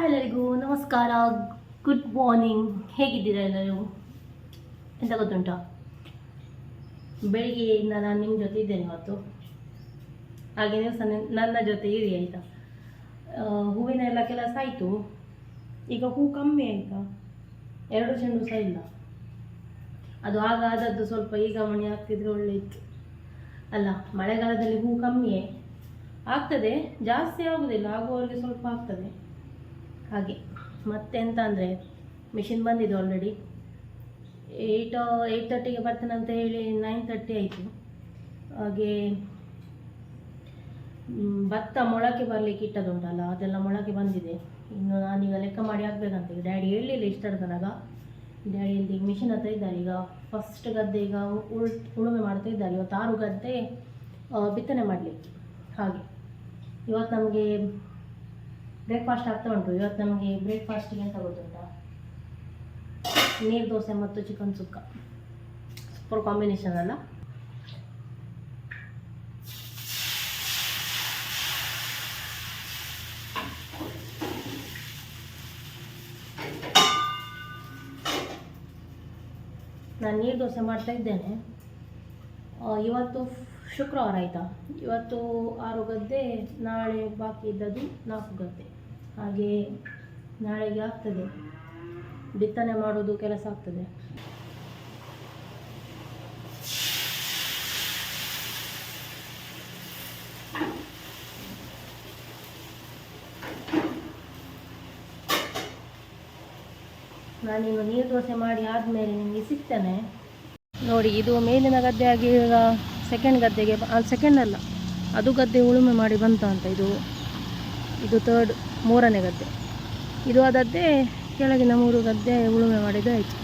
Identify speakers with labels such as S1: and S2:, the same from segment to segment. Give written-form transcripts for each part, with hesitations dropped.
S1: Hi ಎಲ್ಲರಿಗೂ ನಮಸ್ಕಾರ, good morning. ಹೇಗಿದ್ದೀರಾ ಎಲ್ಲರೂ? ಎಂತ ಗೊತ್ತುಂಟಾ, ಬೆಳಿಗ್ಗೆಯಿಂದ ನಾನು ನಿಮ್ಮ ಜೊತೆ ಇದ್ದೇನೆ ಇವತ್ತು. ಹಾಗೆ ನೀವು ಸಹ ನನ್ನ ಜೊತೆ ಇರಿ ಆಯಿತಾ. ಹೂವಿನ ಎಲ್ಲ ಕೆಲಸ ಆಯಿತು. ಈಗ ಹೂ ಕಮ್ಮಿ ಆಯಿತಾ, 2 ಚೆಂಡು ಸಹ ಇಲ್ಲ. ಅದು ಆದದ್ದು ಸ್ವಲ್ಪ ಈಗ ಮಣಿ ಆಗ್ತಿದ್ರೆ ಒಳ್ಳೆ ಇತ್ತು ಅಲ್ಲ. ಮಳೆಗಾಲದಲ್ಲಿ ಹೂ ಕಮ್ಮಿಯೇ ಆಗ್ತದೆ, ಜಾಸ್ತಿ ಆಗುವುದಿಲ್ಲ, ಆಗುವವರೆಗೆ ಸ್ವಲ್ಪ ಆಗ್ತದೆ ಹಾಗೆ. ಮತ್ತೆಂತ ಅಂದರೆ, ಮಿಷಿನ್ ಬಂದಿದೆ ಆಲ್ರೆಡಿ. 8:30ಗೆ ಬರ್ತೇನೆ ಅಂತ ಹೇಳಿ 9:30 ಆಯಿತು. ಹಾಗೆ ಭತ್ತ ಮೊಳಕೆ ಬರಲಿಕ್ಕೆ ಇಟ್ಟದುಂಟಲ್ಲ, ಅದೆಲ್ಲ ಮೊಳಕೆ ಬಂದಿದೆ. ಇನ್ನು ನಾನೀಗ ಲೆಕ್ಕ ಮಾಡಿ ಹಾಕ್ಬೇಕಂತ. ಈಗ ಡ್ಯಾಡಿ ಹೇಳಲಿಲ್ಲ ಇಷ್ಟರ ತನಕ. ಡ್ಯಾಡಿ ಇಲ್ಲಿ ಮಿಷಿನ್ ಹತ್ರ ಇದ್ದಾರೆ. ಈಗ ಫಸ್ಟ್ ಗದ್ದೆ ಈಗ ಉಳುಮೆ ಮಾಡ್ತಾ ಇದ್ದಾರೆ. ಇವತ್ತು 6 ಗದ್ದೆ ಬಿತ್ತನೆ ಮಾಡಲಿಕ್ಕೆ. ಹಾಗೆ ಇವತ್ತು ನಮಗೆ ಬ್ರೇಕ್ಫಾಸ್ಟ್ ಆಗ್ತಾ ಉಂಟು. ಇವತ್ತು ನಮಗೆ ಬ್ರೇಕ್ಫಾಸ್ಟಿಗೆ ಎಂತ ಗೊತ್ತುಂಟಾ, ನೀರು ದೋಸೆ ಮತ್ತು ಚಿಕನ್ ಸುಕ್ಕ. ಸೂಪರ್ ಕಾಂಬಿನೇಷನ್ ಅಲ್ಲ? ನಾನು ನೀರು ದೋಸೆ ಮಾಡ್ತಾ ಇದ್ದೇನೆ. ಇವತ್ತು ಶುಕ್ರವಾರ ಆಯಿತಾ. ಇವತ್ತು 6 ಗದ್ದೆ, ನಾಳೆ ಬಾಕಿ ಇದ್ದದ್ದು 4 ಗದ್ದೆ. ಹಾಗೆ ನಾಳೆಗೆ ಆಗ್ತದೆ, ಬಿತ್ತನೆ ಮಾಡೋದು ಕೆಲಸ ಆಗ್ತದೆ. ನಾನಿನ್ನು ನೀರು ದೋಸೆ ಮಾಡಿ ಆದಮೇಲೆ ನಿಮಗೆ ಸಿಗ್ತೇನೆ. ನೋಡಿ, ಇದು ಮೇಲಿನ ಗದ್ದೆ ಆಗಿ ಈಗ ಸೆಕೆಂಡ್ ಗದ್ದೆಗೆ, ಸೆಕೆಂಡ್ ಅಲ್ಲ, ಅದು ಗದ್ದೆ ಉಳುಮೆ ಮಾಡಿ ಬಂತ ಅಂತ. ಇದು ಥರ್ಡ್, 3ನೇ ಗದ್ದೆ. ಇದು ಆದದ್ದೇ ಕೆಳಗಿನ 3 ಗದ್ದೆ ಉಳುಮೆ ಮಾಡಿದ್ದು ಆಯಿತು.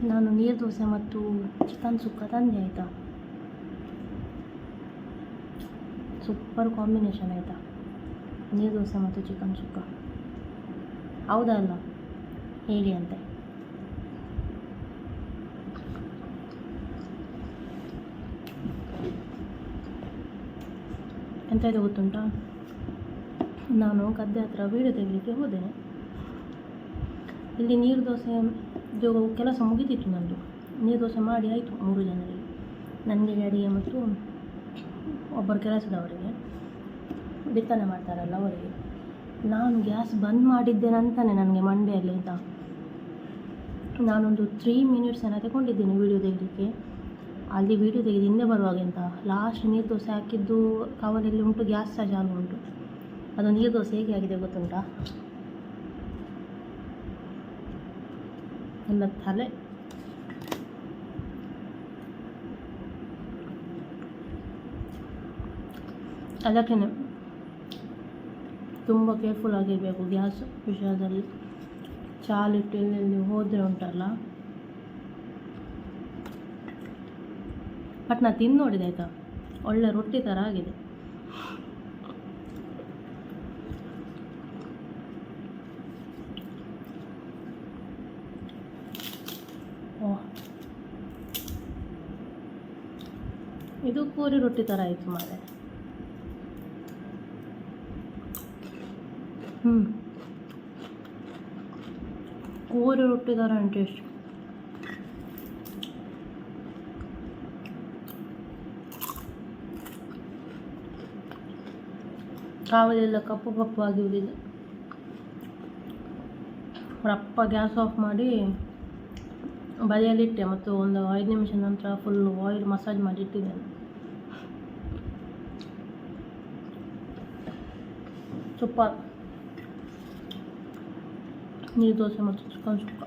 S1: ನಾನು ನೀರು ದೋಸೆ ಮತ್ತು ಚಿಕನ್ ಸುಕ್ಕ ತಂದೆ ಆಯಿತಾ. ಸೂಪರ್ ಕಾಂಬಿನೇಷನ್ ಆಯಿತಾ, ನೀರು ದೋಸೆ ಮತ್ತು ಚಿಕನ್ ಸುಕ್ಕ. ಹೌದಾ ಅಲ್ಲ ಹೇಳಿ ಅಂತೆ. ಎಂತ ಇದೆ ಗೊತ್ತುಂಟಾ, ನಾನು ಗದ್ದೆ ಹತ್ರ ವೀಡಿಯೋ ತೆಗಲಿಕ್ಕೆ ಹೋದೆ. ಇಲ್ಲಿ ನೀರು ದೋಸೆ ಕೆಲಸ ಮುಗಿದಿತ್ತು. ನಂದು ನೀರು ದೋಸೆ ಮಾಡಿ ಆಯಿತು 3 ಜನರಿಗೆ, ನನಗೆ, ಡ್ಯಾಡಿಗೆ ಮತ್ತು ಒಬ್ಬರು ಕೆಲಸದವರಿಗೆ, ಬಿತ್ತನೆ ಮಾಡ್ತಾರಲ್ಲ ಅವರಿಗೆ. ನಾನು ಗ್ಯಾಸ್ ಬಂದ್ ಮಾಡಿದ್ದೇನೆ ಅಂತಾನೆ ನನಗೆ ಮಂಡೆಯಲ್ಲಿ ಆಯಿತಾ. ನಾನೊಂದು 3 ಮಿನಿಟ್ಸ್ ಏನೋ ತಗೊಂಡಿದ್ದೀನಿ ವೀಡಿಯೋ ತೆಗಲಿಕ್ಕೆ. ಅಲ್ಲಿ ವೀಡಿಯೋ ತೆಗೆದು ಹಿಂದೆ ಬರುವಾಗ ಎಂತ, ಲಾಸ್ಟ್ ನೀರು ದೋಸೆ ಹಾಕಿದ್ದು ಕವರಲ್ಲಿ ಉಂಟು, ಗ್ಯಾಸ್ ಸಹ ಚಾಲು ಉಂಟು. ಅದು ನೀರು ದೋಸೆ ಹೇಗೆ ಆಗಿದೆ ಗೊತ್ತುಂಟಾ, ಎಲ್ಲ ತಲೆ. ಅದಕ್ಕೆ ತುಂಬ ಕೇರ್ಫುಲ್ ಆಗಿರಬೇಕು ಗ್ಯಾಸ್ ವಿಷಯದಲ್ಲಿ. ಚಾಲಿಟ್ಟು ಎಲ್ಲೆಲ್ಲಿ ಹೋದರೆ ಉಂಟಲ್ಲ. ಬಟ್ ನಾನು ತಿಂದು ನೋಡಿದೆ ಆಯಿತಾ, ಒಳ್ಳೆ ರೊಟ್ಟಿ ಥರ ಆಗಿದೆ. ಇದು ಪೂರಿ ರೊಟ್ಟಿ ಥರ ಆಯಿತು ಮಾರೆ. ಊರಿ ರೊಟ್ಟಿ ಥರ ಟೇಸ್ಟ್. ಕಾವಲೆಲ್ಲ ಕಪ್ಪು ಕಪ್ಪು ಆಗಿ ಉಳಿದೆ. ರಪ್ಪ ಗ್ಯಾಸ್ ಆಫ್ ಮಾಡಿ ಬದಿಯಲ್ಲಿಟ್ಟೆ ಮತ್ತು ಒಂದು 5 ನಿಮಿಷ ನಂತರ ಫುಲ್ಲು ಆಯಿಲ್ ಮಸಾಜ್ ಮಾಡಿ ಇಟ್ಟಿದ್ದೇನೆ. ಸೂಪರ್ ನೀರು ದೋಸೆ ಮತ್ತು ಚಿಕನ್ ಸುಕ್ಕ.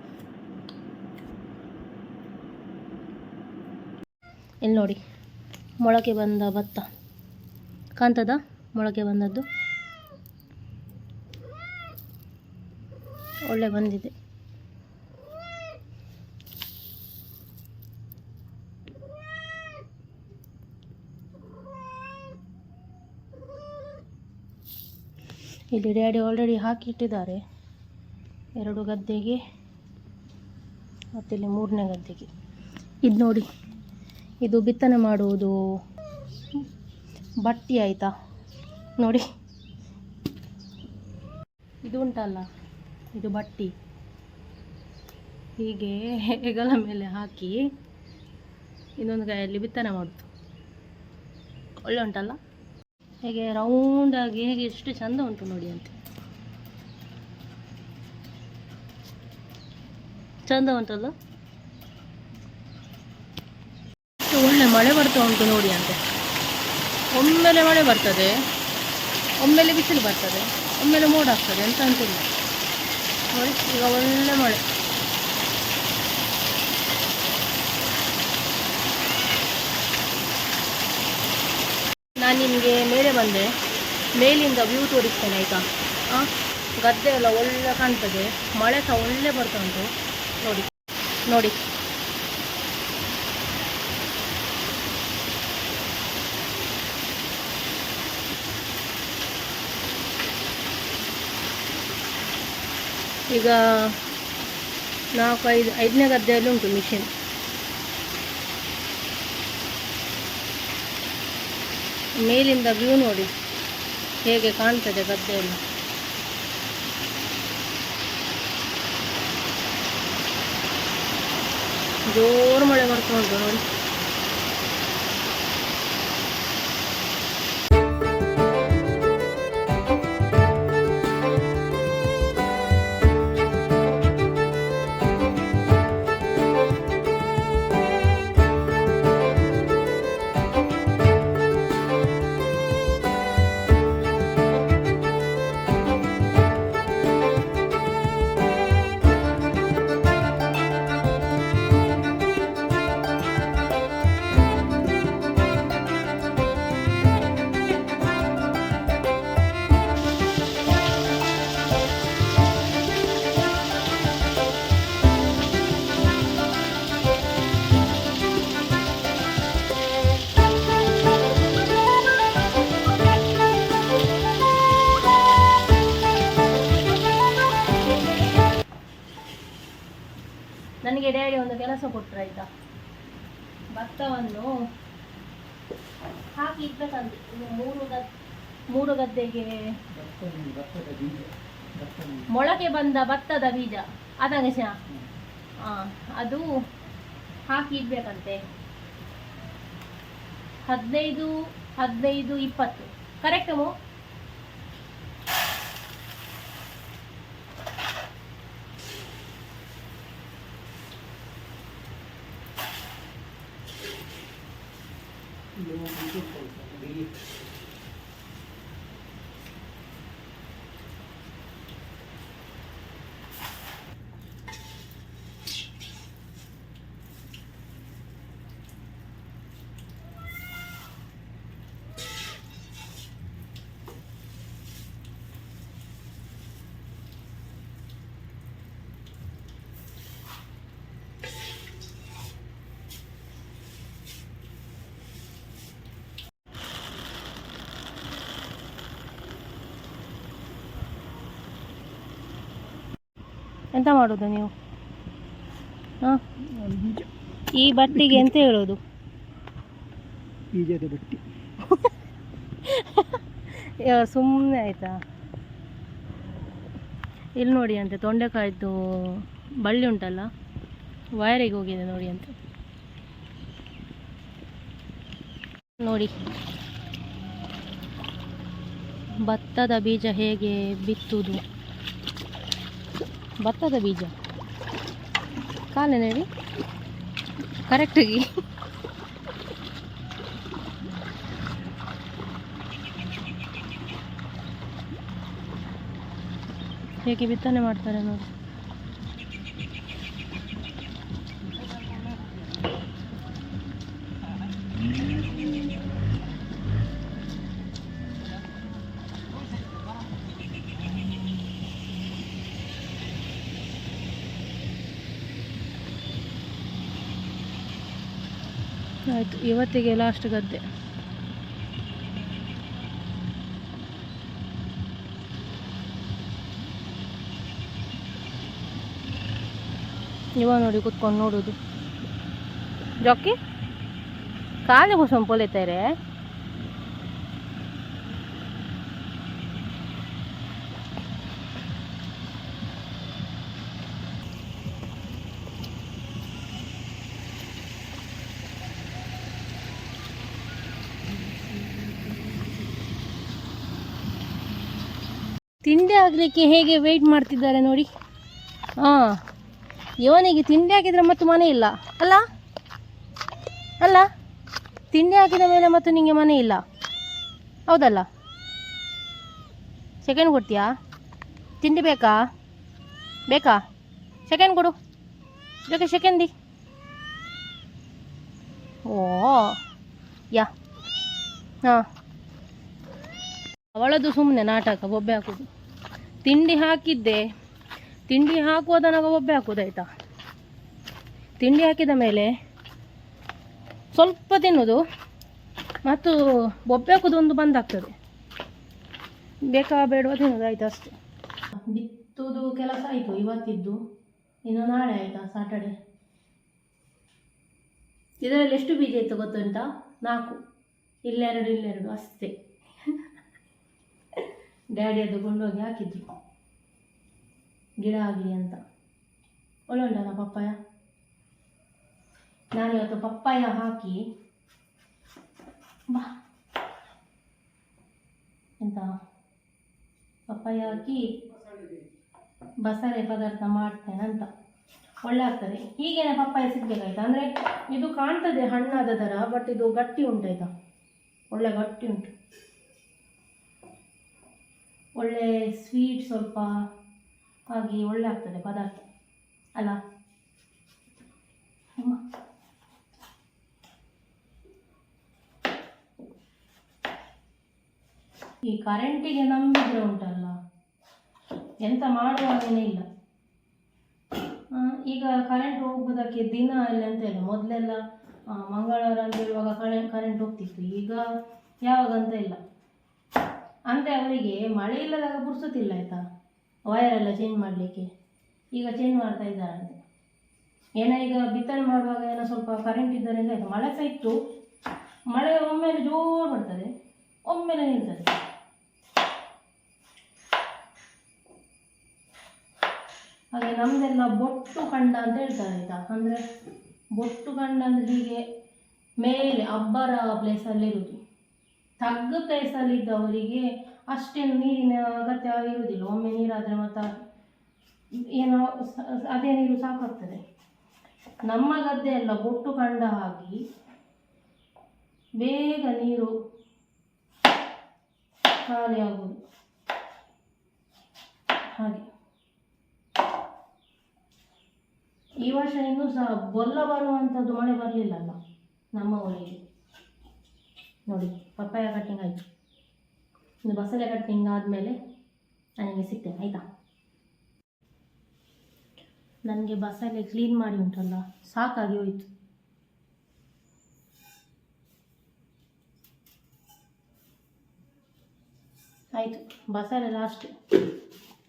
S1: ಇಲ್ಲಿ ನೋಡಿ ಮೊಳಕೆ ಬಂದ ಭತ್ತ ಕಾಣ್ತದ, ಮೊಳಕೆ ಬಂದದ್ದು ಒಳ್ಳೆ ಬಂದಿದೆ. ಇಲ್ಲಿ ಡ್ಯಾಡಿ ಆಲ್ರೆಡಿ ಹಾಕಿಟ್ಟಿದ್ದಾರೆ 2 ಗದ್ದೆಗೆ ಮತ್ತು ಇಲ್ಲಿ 3ನೇ ಗದ್ದೆಗೆ. ಇದು ನೋಡಿ, ಇದು ಬಿತ್ತನೆ ಮಾಡುವುದು ಬಟ್ಟಿ ಆಯಿತಾ ನೋಡಿ. ಇದು ಉಂಟಲ್ಲ, ಇದು ಬಟ್ಟಿ ಹೀಗೆ ಹೆಗಲ ಮೇಲೆ ಹಾಕಿ ಇನ್ನೊಂದು ಕೈಯಲ್ಲಿ ಬಿತ್ತನೆ ಮಾಡೋದು. ಒಳ್ಳೆ ಉಂಟಲ್ಲ, ಹೇಗೆ ರೌಂಡಾಗಿ ಹೇಗೆ ಎಷ್ಟು ಚಂದ ಉಂಟು ನೋಡಿ ಅಂತ. ಚಂದ ಉಂಟಲ್ಲ, ಒಳ್ಳೆ ಮಳೆ ಬರ್ತಾ ಉಂಟು ನೋಡಿ ಅಂತೆ. ಒಮ್ಮೆಲೆ ಮಳೆ ಬರ್ತದೆ, ಒಮ್ಮೆಲೆ ಬಿಸಿಲು ಬರ್ತದೆ, ಒಮ್ಮೆಲೆ ಮೋಡ ಆಗ್ತದೆ ಅಂತ ಅಂತಿಲ್ಲ ನೋಡಿ. ಈಗ ಒಳ್ಳೆ ಮಳೆ. ನಾನು ನಿಮಗೆ ಮೇಲೆ ಬಂದೆ, ಮೇಲಿಂದ ವ್ಯೂ ತೋರಿಸ್ತೇನೆ ಆಯಿತಾ. ಗದ್ದೆ ಎಲ್ಲ ಒಳ್ಳೆ ಕಾಣ್ತದೆ, ಮಳೆ ಸಹ ಒಳ್ಳೆ ಬರ್ತಾ ಉಂಟು ನೋಡಿ ನೋಡಿ. ಈಗ 4-5ನೇ ಗದ್ದೆಯಲ್ಲಿ ಉಂಟು ಮಿಷಿನ್. ಮೇಲಿಂದ ವ್ಯೂ ನೋಡಿ ಹೇಗೆ ಕಾಣ್ತದೆ ಗದ್ದೆಯಲ್ಲಿ. ಜೋರು ಮಳೆ ಬರ್ತಾ ಉಂಟು ನೋಡಿ. ನನಗೆ ಡ್ಯಾಡಿ ಒಂದು ಕೆಲಸ ಕೊಟ್ಟರು ಆಯಿತಾ. ಭತ್ತವನ್ನು ಹಾಕಿ ಇಡ್ಬೇಕಂತೆ. ಇನ್ನು 3 ಗದ್ದೆಗೆ ಮೊಳಕೆ ಬಂದ ಭತ್ತದ ಬೀಜ ಅದಂಗಶ ಅದು ಹಾಕಿ ಇಡ್ಬೇಕಂತೆ. 15, 20 ಕರೆಕ್ಟ್ ಮೋ. ಎಂತ ಮಾಡೋದು ನೀವು? ಈ ಬಟ್ಟಿಗೆ ಎಂತ ಹೇಳೋದು? ಬೀಜದ ಬಟ್ಟಿ. ಸುಮ್ಮನೆ ಆಯ್ತಾ? ಇಲ್ಲಿ ನೋಡಿ ಅಂತೆ ತೊಂಡೆಕಾಯ್ದು ಬಳ್ಳಿ ಉಂಟಲ್ಲ, ವೈರಿಗೆ ಹೋಗಿದೆ ನೋಡಿ ಅಂತೆ. ನೋಡಿ ಭತ್ತದ ಬೀಜ ಹೇಗೆ ಬಿತ್ತುವುದು. ಭತ್ತದ ಬೀಜ ಕಾಲೆ ನೋಡಿ ಕರೆಕ್ಟಾಗಿ ಹೇಗೆ ಬಿತ್ತನೆ ಮಾಡ್ತಾರೆ ನೋಡಿ. ಆಯಿತು, ಇವತ್ತಿಗೆ ಲಾಸ್ಟ್ ಗದ್ದೆ. ಇವಾಗ ನೋಡಿ ಕುತ್ಕೊಂಡು ನೋಡೋದು. ಜೊಕ್ಕಿ ಕಾಲಿಗೆ ಸ್ವಲ್ಪ ಹೊಲಿತಾರೆ. ತಿಂಡಿ ಆಗಲಿಕ್ಕೆ ಹೇಗೆ ವೆಯ್ಟ್ ಮಾಡ್ತಿದ್ದಾರೆ ನೋಡಿ. ಹಾಂ, ಇವನಿಗೆ ತಿಂಡಿ ಹಾಕಿದರೆ ಮತ್ತು ಮನೆ ಇಲ್ಲ ಅಲ್ಲ ಅಲ್ಲ, ತಿಂಡಿ ಹಾಕಿದ ಮೇಲೆ ಮತ್ತು ನಿಮಗೆ ಮನೆ ಇಲ್ಲ, ಹೌದಲ್ಲ? ಸೆಕೆಂಡ್ ಕೊಡ್ತೀಯಾ? ತಿಂಡಿ ಬೇಕಾ ಬೇಕಾ? ಸೆಕೆಂಡ್ ಕೊಡು, ಬೇಕಾ ಸೆಕೆಂಡಿ? ಓ ಯಾ, ಹಾಂ, ಅವಳದು ಸುಮ್ಮನೆ ನಾಟಕ, ಬೊಬ್ಬೆ ಹಾಕೋದು. ತಿಂಡಿ ಹಾಕಿದ್ದೆ, ತಿಂಡಿ ಹಾಕುವುದನ್ನಾಗ ಬೊಬ್ಬೆ ಹಾಕೋದಾಯ್ತಾ. ತಿಂಡಿ ಹಾಕಿದ ಮೇಲೆ ಸ್ವಲ್ಪ ತಿನ್ನೋದು ಮತ್ತು ಬೊಬ್ಬೆ ಹಾಕೋದು ಒಂದು ಬಂದಾಗ್ತದೆ. ಬೇಕಾ ಬೇಡವಾ ತಿನ್ನೋದು, ಆಯ್ತು ಅಷ್ಟೇ. ಬಿತ್ತುವುದು ಕೆಲಸ ಆಯಿತು ಇವತ್ತಿದ್ದು, ಇನ್ನು ನಾಳೆ ಆಯಿತಾ ಸಾಟರ್ಡೆ. ಇದರಲ್ಲಿ ಎಷ್ಟು ಬೀಜ ಇತ್ತು ಗೊತ್ತುಂಟಾ? 4, ಇಲ್ಲೆರಡು ಅಷ್ಟೇ. ಡ್ಯಾಡಿ ಅದು ಕೊಂಡೋಗಿ ಹಾಕಿದ್ರು ಗಿಡ ಆಗಲಿ ಅಂತ. ಒಳ್ಳೆ ಉಂಟಲ್ಲ ಪಪ್ಪಾಯ. ನಾನಿವತ್ತು ಪಪ್ಪಾಯ ಹಾಕಿ ಎಂತ ಪಪ್ಪಾಯ ಹಾಕಿ ಬಸಳೆ ಪದಾರ್ಥ ಮಾಡ್ತೇನೆ ಅಂತ. ಒಳ್ಳೆ ಆಗ್ತದೆ. ಹೀಗೇನೆ ಪಪ್ಪಾಯ ಸಿಗ್ಬೇಕಾಯ್ತಾ. ಅಂದರೆ ಇದು ಕಾಣ್ತದೆ ಹಣ್ಣಾದ ಥರ, ಬಟ್ ಇದು ಗಟ್ಟಿ ಉಂಟಾಯ್ತಾ, ಒಳ್ಳೆ ಗಟ್ಟಿ ಉಂಟು. ಒಳ್ಳೆ ಸ್ವೀಟ್ ಸ್ವಲ್ಪ ಆಗಿ ಒಳ್ಳೆ ಆಗ್ತದೆ ಪದಾರ್ಥ ಅಲ್ಲ. ಈ ಕರೆಂಟಿಗೆ ನಂಬಿದ್ರೆ ಉಂಟಲ್ಲ, ಎಂತ ಮಾಡುವಾಗೇನೇ ಇಲ್ಲ. ಈಗ ಕರೆಂಟ್ ಹೋಗೋದಕ್ಕೆ ದಿನ ಎಲ್ಲ ಎಂತ ಇಲ್ಲ. ಮೊದಲೆಲ್ಲ ಮಂಗಳವಾರ ಅಂತ ಹೇಳುವಾಗ ಕರೆಂಟ್ ಹೋಗ್ತಿತ್ತು, ಈಗ ಯಾವಾಗಂತ ಇಲ್ಲ. ಅಂದರೆ ಅವರಿಗೆ ಮಳೆ ಇಲ್ಲದಾಗ ಪುರ್ಸೊತ್ತಿಲ್ಲ ಆಯಿತಾ, ವಯರೆಲ್ಲ ಚೇಂಜ್ ಮಾಡಲಿಕ್ಕೆ. ಈಗ ಚೇಂಜ್ ಮಾಡ್ತಾ ಇದ್ದಾರಂತೆ. ಏನೋ ಈಗ ಬಿತ್ತನೆ ಮಾಡುವಾಗ ಏನೋ ಸ್ವಲ್ಪ ಕರೆಂಟ್ ಇದ್ದರಿಂದ ಆಯಿತು. ಮಳೆ ಸಹ ಇತ್ತು, ಮಳೆ ಒಮ್ಮೆಲೆ ಜೋರು ಬರ್ತದೆ, ಒಮ್ಮೆಲೆ ನಿಲ್ತದೆ. ಹಾಗೆ ನಮ್ಮದೆಲ್ಲ ಬೊಟ್ಟು ಕಂಡ ಅಂತ ಹೇಳ್ತಾರೆ ಆಯಿತಾ. ಅಂದರೆ ಬೊಟ್ಟು ಕಂಡ ಅಂದರೆ ಹೀಗೆ ಮೇಲೆ ಅಬ್ಬರ ಪ್ಲೇಸಲ್ಲಿ ಇರುವುದು. ತಗ್ಗು ಪ್ಲೇಸಲ್ಲಿದ್ದವರಿಗೆ ಅಷ್ಟೇನು ನೀರಿನ ಅಗತ್ಯ ಇರುವುದಿಲ್ಲ. ಒಮ್ಮೆ ನೀರಾದರೆ ಮತ್ತು ಏನೋ ಅದೇ ನೀರು ಸಾಕಾಗ್ತದೆ. ನಮ್ಮ ಗದ್ದೆ ಎಲ್ಲ ಬೊಟ್ಟು ಕಂಡ ಹಾಕಿ ಬೇಗ ನೀರು ಖಾಲಿ ಆಗುವುದು. ಹಾಗೆ ಈ ವರ್ಷ ಇನ್ನೂ ಸಹ ಬೊಲ್ಲ ಬರುವಂಥದ್ದು ಮಳೆ ಬರಲಿಲ್ಲಲ್ಲ ನಮ್ಮ ಊರಿಗೆ. ನೋಡಿ ಪಪ್ಪಾಯ ಕಟ್ಟಿಂಗ್ ಆಯಿತು, ಇನ್ನು ಬಸಳೆ ಕಟ್ಟಿಂಗ್ ಆದಮೇಲೆ ನನಗೆ ಸಿಗ್ತೇನೆ ಆಯಿತಾ. ನನಗೆ ಬಸಳೆ ಕ್ಲೀನ್ ಮಾಡಿ ಉಂಟಲ್ಲ ಸಾಕಾಗಿ ಹೋಯಿತು. ಆಯಿತು, ಬಸಳೆ ಲಾಸ್ಟ್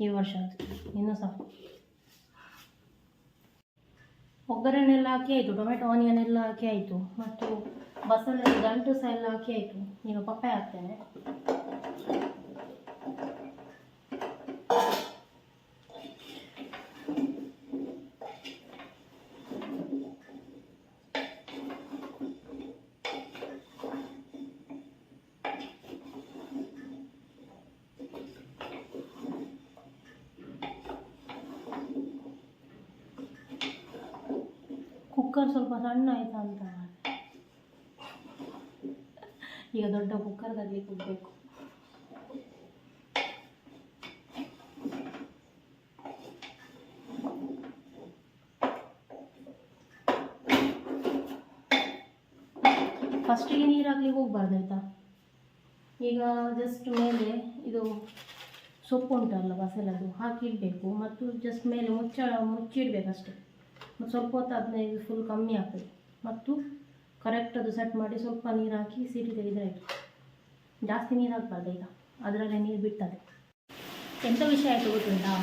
S1: ಈ ವರ್ಷ ಆಯಿತು. ಇನ್ನೂ ಸಾಕು. ಒಗ್ಗರಣೆ ಎಲ್ಲ ಹಾಕಿ ಆಯಿತು, ಟೊಮೆಟೊ ಆನಿಯನ್ ಎಲ್ಲ ಹಾಕಿ ಆಯಿತು, ಮತ್ತು ಬಸಳೆ ಗಂಟು ಸಹ ಎಲ್ಲ ಹಾಕಿ ಆಯಿತು. ಈಗ ಪಪ್ಪಾಯ ಹಾಕ್ತೇನೆ. ಕುಕ್ಕರ್ ಸ್ವಲ್ಪ ಸಣ್ಣ ಆಯ್ತಾ ಅಂತ. ಈಗ ದೊಡ್ಡ ಕುಕ್ಕರ್ ತರಲಿಕ್ಕೆ ಹೋಗಬೇಕು. ಫಸ್ಟಿಗೆ ನೀರು ಹಾಕ್ಲಿಕ್ಕೆ ಹೋಗ್ಬಾರ್ದು ಆಯಿತಾ. ಈಗ ಜಸ್ಟ್ ಮೇಲೆ ಇದು ಸೊಪ್ಪು ಉಂಟಲ್ಲ ಬಸಲದು ಹಾಕಿಡಬೇಕು ಮತ್ತು ಜಸ್ಟ್ ಮೇಲೆ ಮುಚ್ಚಿಡಬೇಕಷ್ಟೆ. ಮತ್ತು ಸ್ವಲ್ಪ ಹೊತ್ತಾದ್ಮೇಲೆ ಇದು ಫುಲ್ ಕಮ್ಮಿ ಆಗ್ತದೆ. ಮತ್ತು ಕರೆಕ್ಟ್ ಅದು ಸೆಟ್ ಮಾಡಿ ಸ್ವಲ್ಪ ನೀರು ಹಾಕಿ ಸಿಟಿ ತೆಗೆದರೆ ಆಯಿತು. ಜಾಸ್ತಿ ನೀರು ಹಾಕ್ಬಾರ್ದು ಈಗ, ಅದರಲ್ಲೇ ನೀರು ಬಿಡ್ತದೆ. ಎಂಥ ವಿಷಯ ಆಯಿತು ಗೊತ್ತುಂಟಾ,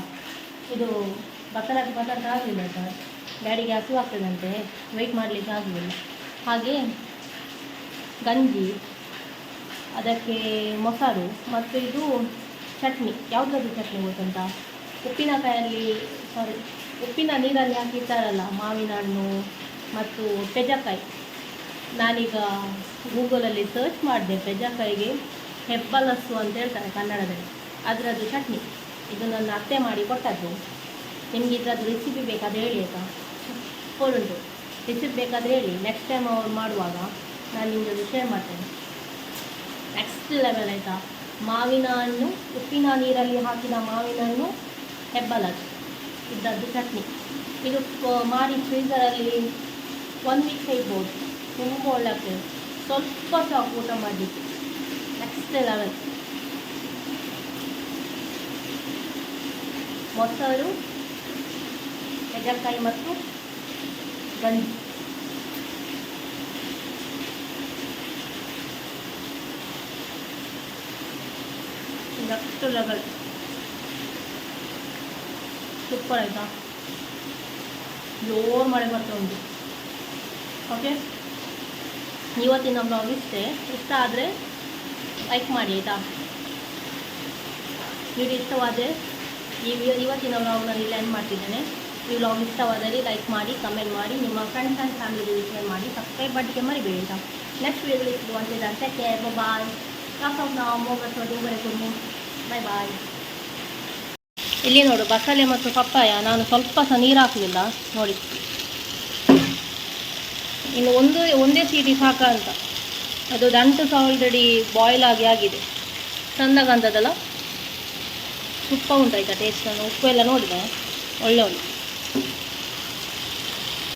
S1: ಇದು ಬಸಳೆ ಆಗಲಿಲ್ಲ ಸರ್. ಡ್ಯಾಡಿಗೆ ಹಸಿವು ಆಗ್ತದಂತೆ, ವೆಯ್ಟ್ ಮಾಡಲಿಕ್ಕೆ ಆಗಲಿಲ್ಲ. ಹಾಗೆ ಗಂಜಿ, ಅದಕ್ಕೆ ಮೊಸರು ಮತ್ತು ಇದು ಚಟ್ನಿ. ಯಾವುದಾದ್ರು ಚಟ್ನಿ ಗೊತ್ತುಂಟ, ಉಪ್ಪಿನ ನೀರಲ್ಲಿ ಹಾಕಿರ್ತಾರಲ್ಲ, ಮಾವಿನ ಹಣ್ಣು ಮತ್ತು ಪೆಜಕಾಯಿ. ನಾನೀಗ ಗೂಗಲಲ್ಲಿ ಸರ್ಚ್ ಮಾಡಿದೆ, ಪೆಜಕಾಯಿಗೆ ಹೆಬ್ಬಲಸ್ಸು ಅಂತ ಹೇಳ್ತಾರೆ ಕನ್ನಡದಲ್ಲಿ, ಅದರದ್ದು ಚಟ್ನಿ. ಇದು ನನ್ನ ಅತ್ತೆ ಮಾಡಿ ಕೊಟ್ಟದ್ದು. ನಿಮಗೆ ಇದರದ್ದು ರೆಸಿಪಿ ಬೇಕಾದರೆ ಹೇಳಿ ಆಯಿತಾ, ಉಂಟು. ರೆಸಿಪಿ ಬೇಕಾದರೆ ಹೇಳಿ, ನೆಕ್ಸ್ಟ್ ಟೈಮ್ ಅವ್ರು ಮಾಡುವಾಗ ನಾನು ನಿಮ್ಮದು ಶೇರ್ ಮಾಡ್ತೇನೆ. ನೆಕ್ಸ್ಟ್ ಲೆವೆಲ್ ಆಯಿತಾ. ಮಾವಿನ ಹಣ್ಣು, ಉಪ್ಪಿನ ನೀರಲ್ಲಿ ಹಾಕಿದ ಮಾವಿನ ಹಣ್ಣು, ಹೆಬ್ಬಲಸ್, ಇದರದ್ದು ಚಟ್ನಿ. ಇದು ಮಾಡಿ ಫ್ರೀಝರಲ್ಲಿ 1 ವೀಕ್ ಇಡ್ಬೋದು. ತುಂಬ ಒಳ್ಳೆ ಆಗ್ತದೆ. ಸ್ವಲ್ಪ ಸಾಕು ಊಟ ಮಾಡಲಿಕ್ಕೆ. Next level. ಮೊಸರು, ಪೆಜಕಾಯಿ ಮತ್ತು ಗಂಜಿ. Next level. ಸೂಪರ್ ಆಯಿತಾ. ಜೋರು ಮಳೆ ಬರ್ತಾ ಉಂಟು. ಓಕೆ, ಇವತ್ತಿನ ಬ್ಲಾಗ್ ಇಷ್ಟೇ. ಇಷ್ಟ ಆದರೆ ಲೈಕ್ ಮಾಡಿ ಆಯಿತಾ. ವಿಡಿಯೋ ಇಷ್ಟವಾದರೆ ಇವತ್ತಿನ ಬ್ಲಾಗ್ ನಾನು ಇಲ್ಲಿ ಎಂಡ್ ಮಾಡ್ತಿದ್ದೇನೆ. ಈ ಬ್ಲಾಗ್ ಇಷ್ಟವಾದರೆ ಲೈಕ್ ಮಾಡಿ, ಕಮೆಂಟ್ ಮಾಡಿ, ನಿಮ್ಮ ಫ್ರೆಂಡ್ಸ್ ಆ್ಯಂಡ್ ಫ್ಯಾಮಿಲಿ ಶೇರ್ ಮಾಡಿ, ಸಬ್ಸ್ಕ್ರೈಬ್ ಮಾಡಲಿಕ್ಕೆ ಮರಿಬೇಡಿ ಆಯಿತಾ. ನೆಕ್ಸ್ಟ್ ವಿಡಿಯೋದಲ್ಲಿ ಸಿಗುವಂತೆ ಟೇಕ್ ಕೇರ್, ಬಾಯ್. ನಾವು ಮೂವತ್ತು ಬಾಯ್ ಬಾಯ್. ಇಲ್ಲಿ ನೋಡು, ಬಸಳೆ ಮತ್ತು ಪಪ್ಪಾಯ ನಾನು ಸ್ವಲ್ಪ ಸಹ ನೀರು ಹಾಕಲಿಲ್ಲ ನೋಡಿ. ಇನ್ನು ಒಂದೇ ಸೀಟಿ ಸಾಕ ಅಂತ. ಅದು ದಂಟು ಸಹ ಆಲ್ರೆಡಿ ಬಾಯ್ಲ್ ಆಗಿದೆ. ಚಂದಗಂಧದಲ್ಲ, ತುಪ್ಪ ಉಂಟಾಯ್ತಾ ಟೇಸ್ಟ್. ನಾನು ಉಪ್ಪು ಎಲ್ಲ ನೋಡಿದೆ, ಒಳ್ಳೆ ಉಂಟು.